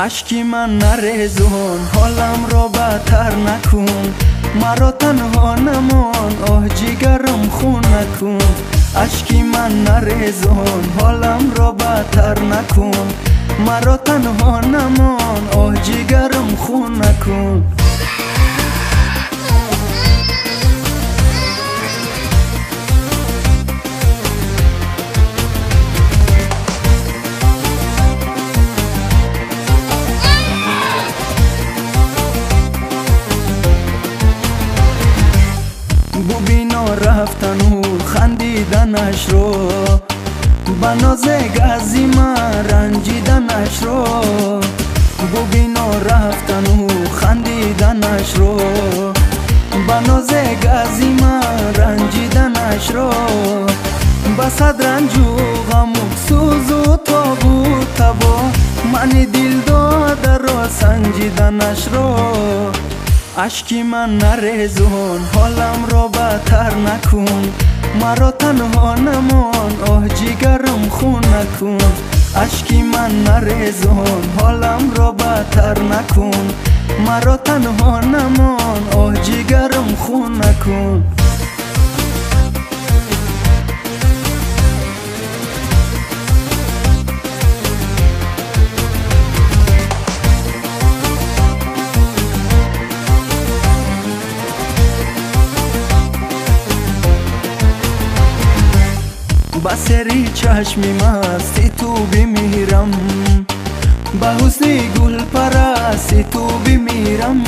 اشکی من نریزون، حالم را بدتر نکن، مرا تنها نمان، آه جگرم خون نکن. اشکی من نریزون، حالم را بدتر نکن، مرا تنها نمان، آه جگرم خون نکن. ببینا رفتن و خندیدنش رو، بناز گزی من رنجیدنش رو. ببینا رفتن و خندیدنش رو، بناز گزی من رنجیدنش رو. بسد رنج و غم و سوز و تاب و تبا، من دل داده را سنجیدنش رو. اشکی من نریزون، حالم را بدتر نکن، مرا تنها نمان، آه جگرم خون نکن. اشکی من نریزون، حالم را بدتر نکن، مرا تنها نمان، آه جگرم خون نکن. بسری چشمی مستی تو بمیرم، به حسن گل پرستی تو بمیرم.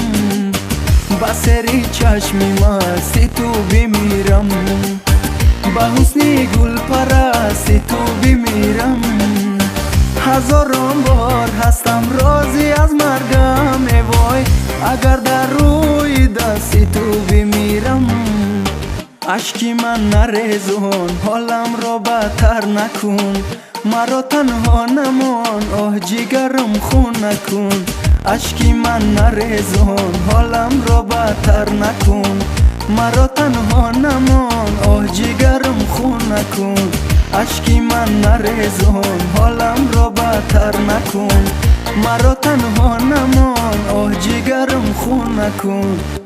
بسری چشمی مستی تو بمیرم، به حسن گل پرستی تو بمیرم. هزاران بار هستم راضی از مرگم، وای اگر در روی دستی تو بمیرم. اشکی من نریزون، حالم را بدتر نکن، مرا تنها نمان، آه جگرم خون نکن. اشکی من نریزون، حالم را بدتر نکن، مرا تنها نمان، آه جگرم خون نکن. اشکی من نریزون، حالم را بدتر نکن، مرا تنها نمان، آه جگرم خون نکن.